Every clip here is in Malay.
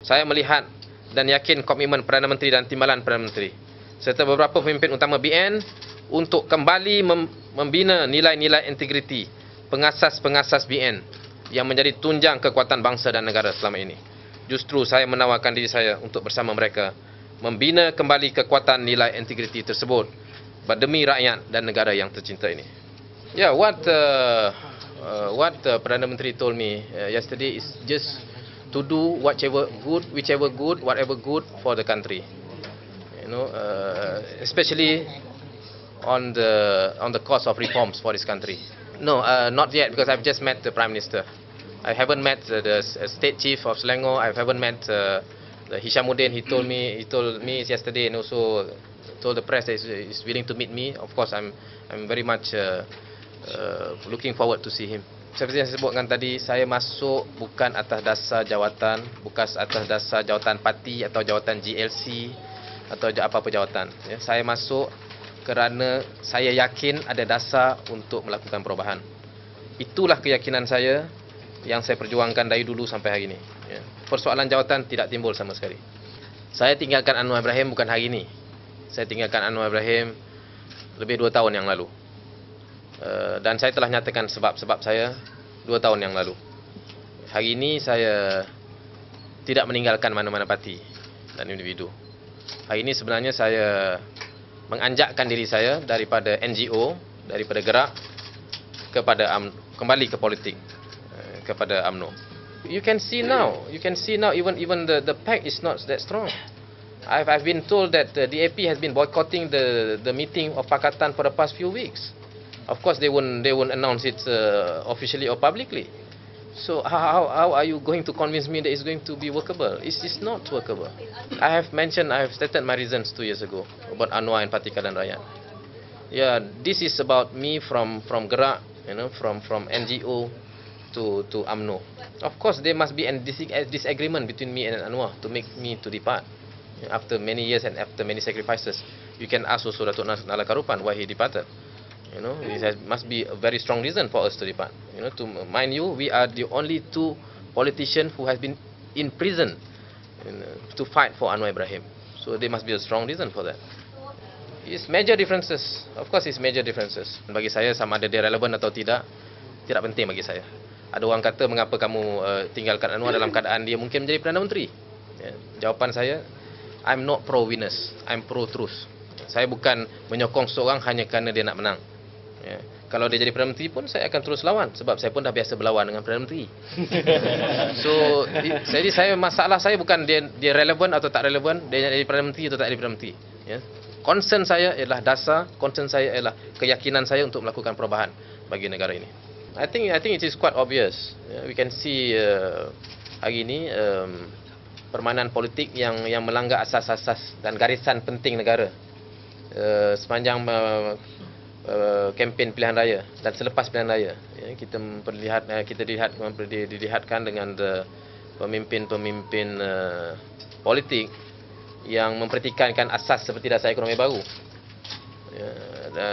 Saya melihat dan yakin komitmen Perdana Menteri dan Timbalan Perdana Menteri serta beberapa pemimpin utama BN untuk kembali membina nilai-nilai integriti pengasas-pengasas BN yang menjadi tunjang kekuatan bangsa dan negara selama ini. Justru saya menawarkan diri saya untuk bersama mereka membina kembali kekuatan nilai integriti tersebut demi rakyat dan negara yang tercinta ini. Yeah, what Perdana Menteri told me yesterday is just to do whichever good, whatever good for the country. You know, especially on the course of reforms for this country. No, not yet, because I've just met the Prime Minister. I haven't met the State Chief of Selangor. I haven't met the Hishamuddin. He told me yesterday, and also told the press that he's willing to meet me. Of course, I'm very much looking forward to see him. Seperti yang saya sebutkan tadi, saya masuk bukan atas dasar jawatan, bukan atas dasar jawatan parti atau jawatan GLC atau apa-apa jawatan. Ya, saya masuk kerana saya yakin ada dasar untuk melakukan perubahan. Itulah keyakinan saya yang saya perjuangkan dari dulu sampai hari ini. Ya. Persoalan jawatan tidak timbul sama sekali. Saya tinggalkan Anwar Ibrahim bukan hari ini. Saya tinggalkan Anwar Ibrahim lebih 2 tahun yang lalu. Dan saya telah nyatakan sebab-sebab saya 2 tahun yang lalu. Hari ini saya tidak meninggalkan mana-mana parti dan individu. Hari ini sebenarnya saya menganjakkan diri saya daripada NGO, daripada gerak kepada kembali ke politik, kepada UMNO. You can see now even the pact is not that strong. I've been told that the DAP has been boycotting the meeting of Pakatan for the past few weeks. Of course, they won't announce it officially or publicly. So how are you going to convince me that it's going to be workable? It's not workable. I have stated my reasons 2 years ago about Anwar and Parti Keadilan Rakyat. Yeah, this is about me from gerak, you know, from NGO to UMNO. Of course, there must be a disagreement between me and Anwar to make me to depart. After many years and after many sacrifices, you can ask also Datuk Nalla Karupan why he departed. You know, it must be a very strong reason for us to depart. You know, to mind you, we are the only 2 politicians who has been in prison to fight for Anwar Ibrahim. So there must be a strong reason for that. It's major differences. Of course, it's major differences. Bagi saya, sama ada dia relevan atau tidak penting bagi saya. Ada orang kata, mengapa kamu tinggalkan Anwar dalam keadaan dia mungkin menjadi Perdana Menteri? Ya, jawapan saya, I'm not pro-winners, I'm pro-truth. Saya bukan menyokong seorang hanya kerana dia nak menang. Ya. Kalau dia jadi Perdana Menteri pun saya akan terus lawan, sebab saya pun dah biasa berlawan dengan Perdana Menteri. So, jadi masalah saya bukan dia relevan atau tak relevan, dia jadi Perdana Menteri atau tak jadi Perdana Menteri. Ya. Concern saya ialah dasar, concern saya ialah keyakinan saya untuk melakukan perubahan bagi negara ini. I think it is quite obvious. We can see hari ini permainan politik yang melanggar asas-asas dan garisan penting negara sepanjang kempen pilihan raya dan selepas pilihan raya. Ya, kita dilihatkan dengan pemimpin-pemimpin politik yang mempertikaikan asas seperti dasar ekonomi baru, ya,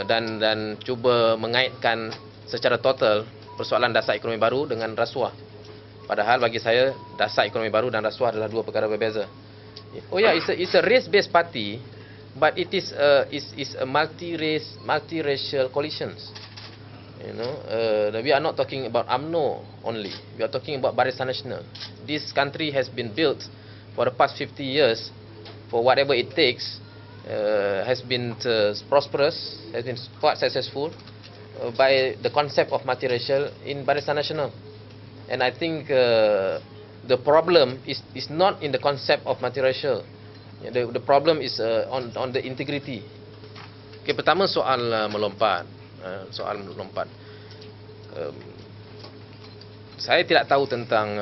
dan cuba mengaitkan secara total persoalan dasar ekonomi baru dengan rasuah. Padahal bagi saya dasar ekonomi baru dan rasuah adalah 2 perkara berbeza. Oh ya, it's a race-based party, but it is a multiracial coalitions. You know, we are not talking about UMNO only. We are talking about Barisan Nasional. This country has been built for the past 50 years, for whatever it takes, has been prosperous, has been quite successful by the concept of multiracial in Barisan Nasional. And I think the problem is not in the concept of multiracial. The problem is on the integrity. Okay, pertama soal melompat. Saya tidak tahu tentang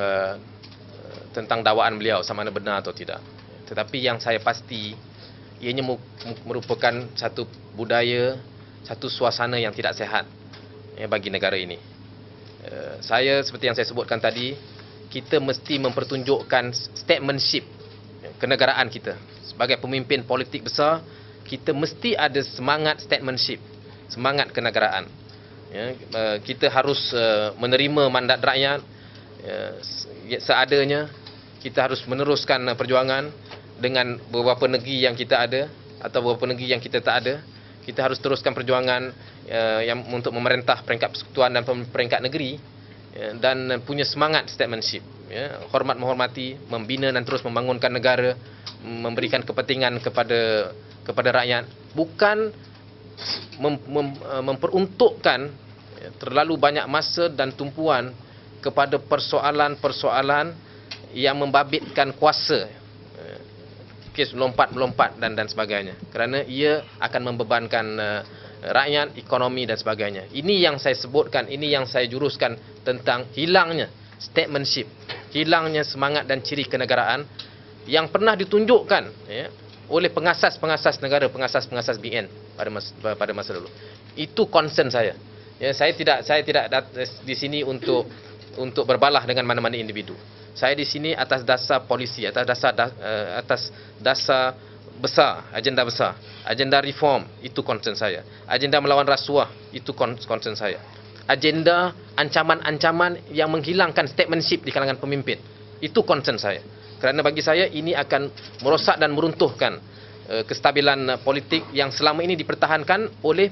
dakwaan beliau sama ada benar atau tidak. Tetapi yang saya pasti, ianya merupakan satu budaya, satu suasana yang tidak sehat bagi negara ini. Saya seperti yang saya sebutkan tadi, kita mesti mempertunjukkan statementship kenegaraan kita. Sebagai pemimpin politik besar, kita mesti ada semangat statementship, semangat kenegaraan. Kita harus menerima mandat rakyat seadanya, kita harus meneruskan perjuangan dengan beberapa negeri yang kita ada atau beberapa negeri yang kita tak ada. Kita harus teruskan perjuangan yang untuk memerintah peringkat persekutuan dan peringkat negeri, dan punya semangat statesmanship, hormat menghormati, membina dan terus membangunkan negara, memberikan kepentingan kepada rakyat, bukan memperuntukkan terlalu banyak masa dan tumpuan kepada persoalan-persoalan yang membabitkan kuasa, kes melompat-melompat dan sebagainya, kerana ia akan membebankan rakyat, ekonomi dan sebagainya. Ini yang saya sebutkan, ini yang saya juruskan tentang hilangnya statesmanship, hilangnya semangat dan ciri kenegaraan yang pernah ditunjukkan oleh pengasas-pengasas negara, pengasas-pengasas BN pada masa lalu. Itu concern saya. Saya tidak di sini untuk berbalah dengan mana-mana individu. Saya di sini atas dasar polisi, atas dasar besar, agenda reform, itu concern saya. Agenda melawan rasuah, itu concern saya. Agenda ancaman-ancaman yang menghilangkan statesmanship di kalangan pemimpin, itu concern saya. Kerana bagi saya ini akan merosak dan meruntuhkan kestabilan politik yang selama ini dipertahankan oleh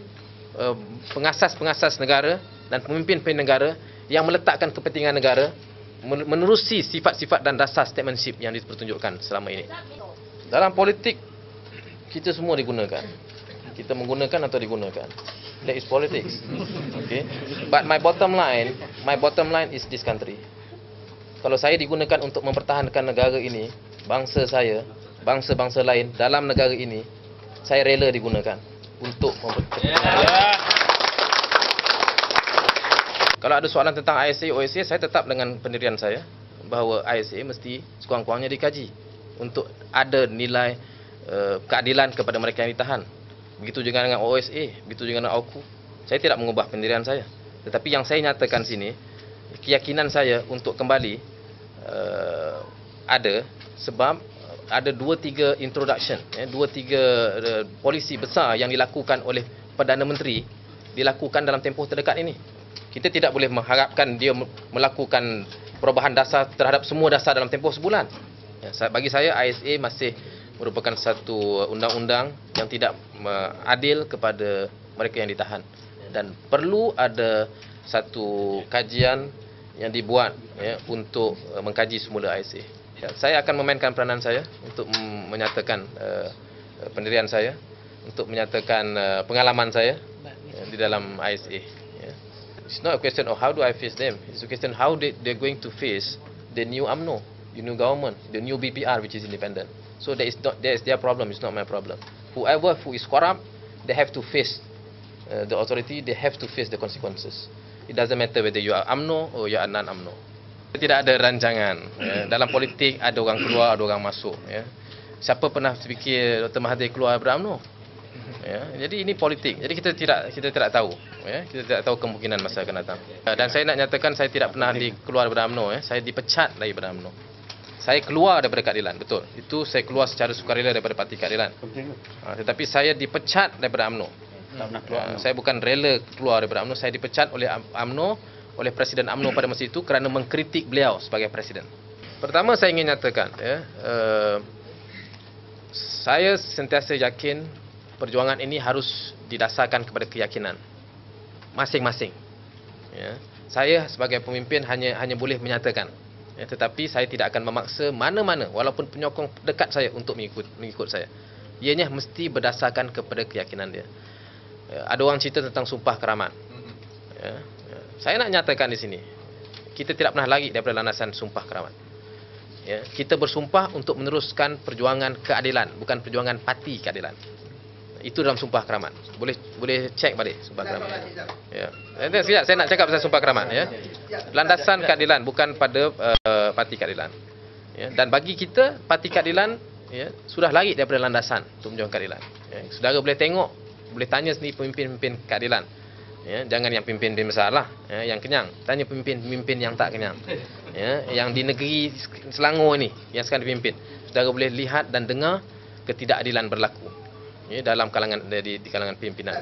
pengasas-pengasas negara dan pemimpin-pemimpin negara yang meletakkan kepentingan negara menerusi sifat-sifat dan dasar statesmanship yang dipertunjukkan selama ini. Dalam politik, kita semua digunakan. Kita menggunakan atau digunakan. That is politics. Okay. But my bottom line is this country. Kalau saya digunakan untuk mempertahankan negara ini, bangsa saya, bangsa-bangsa lain dalam negara ini, saya rela digunakan untuk mempertahankan. Kalau ada soalan tentang ISA, OSA, saya tetap dengan pendirian saya bahawa ISA mesti sekurang-kurangnya dikaji untuk ada nilai keadilan kepada mereka yang ditahan. Begitu juga dengan OSA, begitu juga dengan AUKU. Saya tidak mengubah pendirian saya. Tetapi yang saya nyatakan sini, keyakinan saya untuk kembali ada sebab ada 2-3 introduction, 2-3 polisi besar yang dilakukan oleh Perdana Menteri dilakukan dalam tempoh terdekat ini. Kita tidak boleh mengharapkan dia melakukan perubahan dasar terhadap semua dasar dalam tempoh sebulan. Bagi saya, ISA masih merupakan satu undang-undang yang tidak adil kepada mereka yang ditahan. Dan perlu ada satu kajian yang dibuat untuk mengkaji semula ISA. Saya akan memainkan peranan saya untuk menyatakan pendirian saya, untuk menyatakan pengalaman saya di dalam ISA. It's not a question of how do I face them. It's a question how they're going to face the new UMNO, the new government, the new BPR which is independent. So that is their problem. It's not my problem. Whoever who is corrupt, they have to face the authority. They have to face the consequences. It doesn't matter whether you are UMNO or you are non-UMNO. Tidak ada rancangan. Dalam politik ada orang keluar, ada orang masuk. Siapa pernah fikir Dr. Mahathir keluar daripada UMNO? Jadi ini politik. Jadi kita tidak tahu. Kita tidak tahu kemungkinan masa akan datang. Dan saya nak nyatakan saya tidak pernah keluar daripada UMNO. Saya dipecat daripada UMNO. Saya keluar daripada keadilan, betul. Itu saya keluar secara sukarela daripada Parti Keadilan. Tetapi saya dipecat daripada UMNO. Saya bukan rela keluar daripada UMNO. Saya dipecat oleh UMNO, oleh Presiden UMNO pada masa itu kerana mengkritik beliau sebagai Presiden. Pertama saya ingin nyatakan, saya sentiasa yakin perjuangan ini harus didasarkan kepada keyakinan masing-masing. Saya sebagai pemimpin hanya boleh menyatakan, tetapi saya tidak akan memaksa mana-mana walaupun penyokong dekat saya untuk mengikut saya. Ianya mesti berdasarkan kepada keyakinan dia. Ada orang cerita tentang sumpah keramat. Saya nak nyatakan di sini, kita tidak pernah lari daripada landasan sumpah keramat. Kita bersumpah untuk meneruskan perjuangan keadilan, bukan perjuangan parti keadilan. Itu dalam sumpah keramat. Boleh cek balik sumpah keramat. Sekejap, saya nak cakap pasal sumpah keramat. Landasan keadilan, bukan pada parti keadilan. Dan bagi kita, parti keadilan sudah lari daripada landasan untuk menjuang keadilan. Saudara boleh tengok, boleh tanya sendiri pemimpin-pemimpin keadilan. Jangan yang pemimpin besar lah, yang kenyang. Tanya pemimpin-pemimpin yang tak kenyang. Yang di negeri Selangor ini, yang sekarang dipimpin. Saudara boleh lihat dan dengar ketidakadilan berlaku dalam kalangan di kalangan pimpinan